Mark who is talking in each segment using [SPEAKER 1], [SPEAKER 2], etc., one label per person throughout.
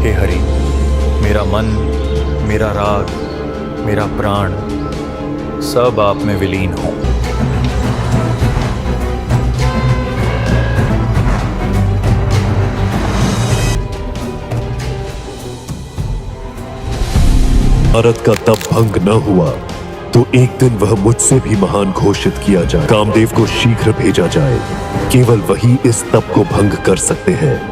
[SPEAKER 1] हे हरि, मेरा मन, मेरा राग, मेरा प्राण सब आप में विलीन हो।
[SPEAKER 2] नारद का तप भंग न हुआ तो एक दिन वह मुझसे भी महान घोषित किया जाए। कामदेव को शीघ्र भेजा जाए, केवल वही इस तप को भंग कर सकते हैं।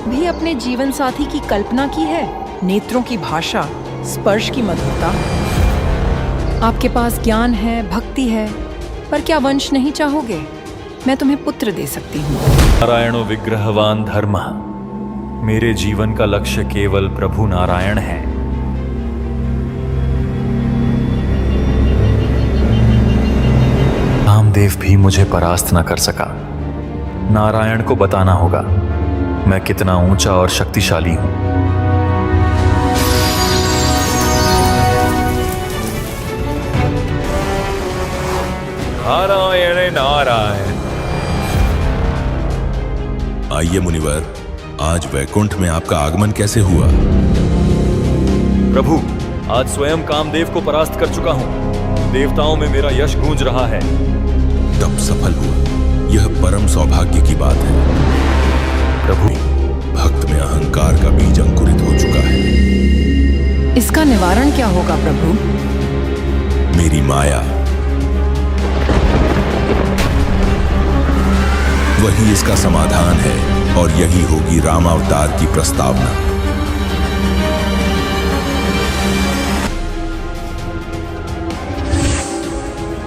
[SPEAKER 3] भी अपने जीवन साथी की कल्पना की है, नेत्रों की भाषा, स्पर्श की मधुरता। आपके पास ज्ञान है, भक्ति है, पर क्या वंश नहीं चाहोगे? मैं तुम्हें पुत्र दे सकती हूँ।
[SPEAKER 1] नारायणो विग्रहवान धर्मः। मेरे जीवन का लक्ष्य केवल प्रभु नारायण है। कामदेव भी मुझे परास्त न कर सका। नारायण को बताना होगा मैं कितना ऊंचा और शक्तिशाली हूं। नारायण नारायण।
[SPEAKER 4] आइए मुनिवर, आज वैकुंठ में आपका आगमन कैसे हुआ?
[SPEAKER 1] प्रभु, आज स्वयं कामदेव को परास्त कर चुका हूं। देवताओं में मेरा यश गूंज रहा है।
[SPEAKER 4] तब सफल हुआ, यह परम सौभाग्य की बात है।
[SPEAKER 1] प्रभु,
[SPEAKER 4] भक्त में अहंकार का बीज अंकुरित हो चुका है।
[SPEAKER 3] इसका निवारण क्या होगा प्रभु?
[SPEAKER 4] मेरी माया, वही इसका समाधान है और यही होगी रामावतार की प्रस्तावना।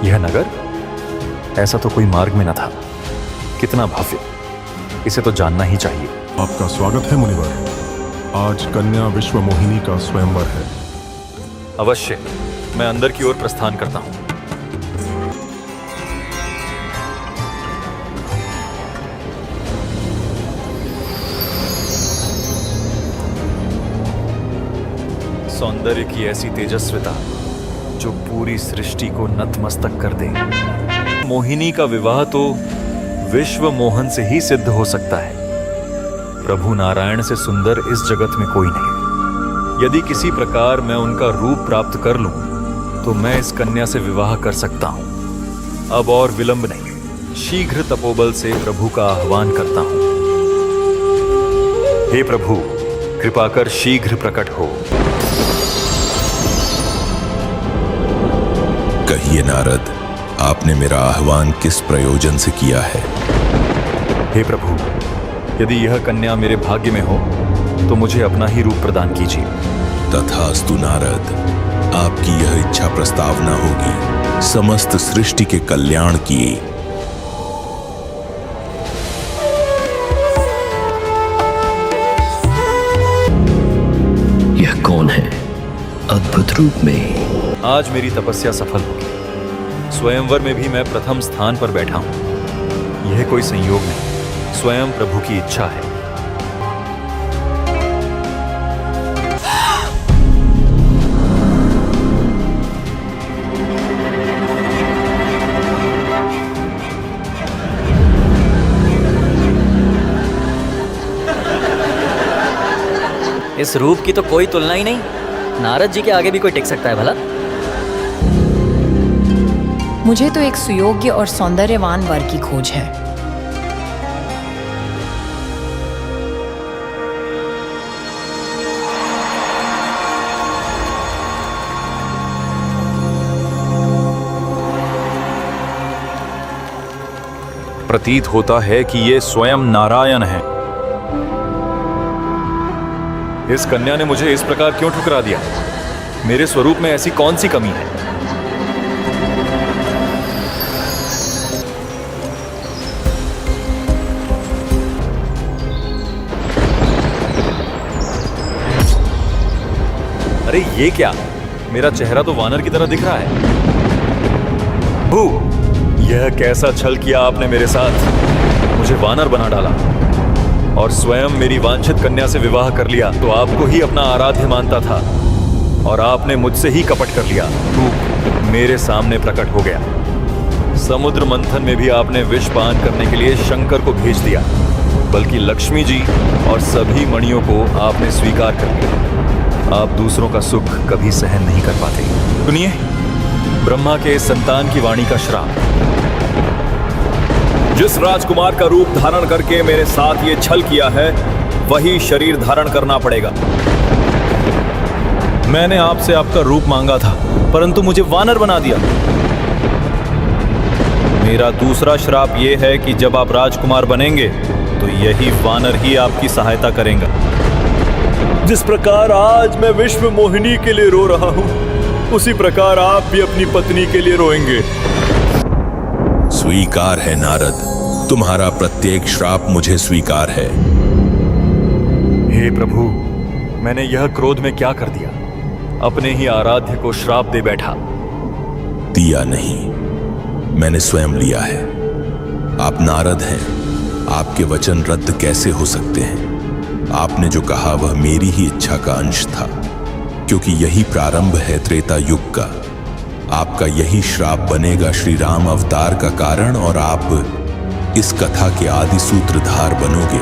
[SPEAKER 1] यह नगर, ऐसा तो कोई मार्ग में न था। कितना भव्य, इसे तो जानना ही चाहिए।
[SPEAKER 5] आपका स्वागत है मुनिवर। आज कन्या विश्व मोहिनी का स्वयंवर है।
[SPEAKER 1] अवश्य, मैं अंदर की ओर प्रस्थान करता हूं। सौंदर्य की ऐसी तेजस्विता जो पूरी सृष्टि को नतमस्तक कर दे। मोहिनी का विवाह तो विश्व मोहन से ही सिद्ध हो सकता है। प्रभु नारायण से सुंदर इस जगत में कोई नहीं। यदि किसी प्रकार मैं उनका रूप प्राप्त कर लूं, तो मैं इस कन्या से विवाह कर सकता हूं। अब और विलंब नहीं, शीघ्र तपोबल से प्रभु का आह्वान करता हूं। हे प्रभु, कृपा कर शीघ्र प्रकट हो।
[SPEAKER 4] कहिए नारद, आपने मेरा आह्वान किस प्रयोजन से किया है?
[SPEAKER 1] हे प्रभु, यदि यह कन्या मेरे भाग्य में हो तो मुझे अपना ही रूप प्रदान कीजिए।
[SPEAKER 4] तथास्तु नारद, आपकी यह इच्छा प्रस्तावना होगी समस्त सृष्टि के कल्याण की।
[SPEAKER 6] यह कौन है अद्भुत रूप में?
[SPEAKER 1] आज मेरी तपस्या सफल होगी। स्वयंवर में भी मैं प्रथम स्थान पर बैठा हूं। यह कोई संयोग नहीं, स्वयं प्रभु की इच्छा है।
[SPEAKER 7] इस रूप की तो कोई तुलना ही नहीं। नारद जी के आगे भी कोई टिक सकता है भला?
[SPEAKER 3] मुझे तो एक सुयोग्य और सौंदर्यवान वर की खोज है।
[SPEAKER 1] प्रतीत होता है कि ये स्वयं नारायण है। इस कन्या ने मुझे इस प्रकार क्यों ठुकरा दिया? मेरे स्वरूप में ऐसी कौन सी कमी है? अरे ये क्या? मेरा चेहरा तो वानर की तरह दिख रहा है। भू, यह कैसा छल किया आपने मेरे साथ? मुझे वानर बना डाला और स्वयं मेरी वांछित कन्या से विवाह कर लिया। तो आपको ही अपना आराध्य मानता था और आपने मुझसे ही कपट कर लिया। रूप मेरे सामने प्रकट हो गया। समुद्र मंथन में भी आपने विष पान करने के लिए शंकर को भेज दिया, बल्कि लक्ष्मी जी और सभी मणियों को आपने स्वीकार कर लिया। आप दूसरों का सुख कभी सहन नहीं कर पाते। सुनिए, ब्रह्मा के संतान की वाणी का श्राप।
[SPEAKER 8] जिस राजकुमार का रूप धारण करके मेरे साथ ये छल किया है, वही शरीर धारण करना पड़ेगा। मैंने आपसे आपका रूप मांगा था, परंतु मुझे वानर बना दिया। मेरा दूसरा श्राप यह है कि जब आप राजकुमार बनेंगे तो यही वानर ही आपकी सहायता करेगा। जिस प्रकार आज मैं विश्व मोहिनी के लिए रो रहा हूं, उसी प्रकार आप भी अपनी पत्नी के लिए रोएंगे।
[SPEAKER 4] स्वीकार है नारद, तुम्हारा प्रत्येक श्राप मुझे स्वीकार है।
[SPEAKER 1] हे प्रभु, मैंने यह क्रोध में क्या कर दिया? अपने ही आराध्य को श्राप दे बैठा।
[SPEAKER 4] दिया नहीं, मैंने स्वयं लिया है। आप नारद हैं, आपके वचन रद्द कैसे हो सकते हैं? आपने जो कहा वह मेरी ही इच्छा का अंश था, क्योंकि यही प्रारंभ है त्रेता युग का। आपका यही श्राप बनेगा श्री राम अवतार का कारण और आप इस कथा के आदि सूत्रधार बनोगे।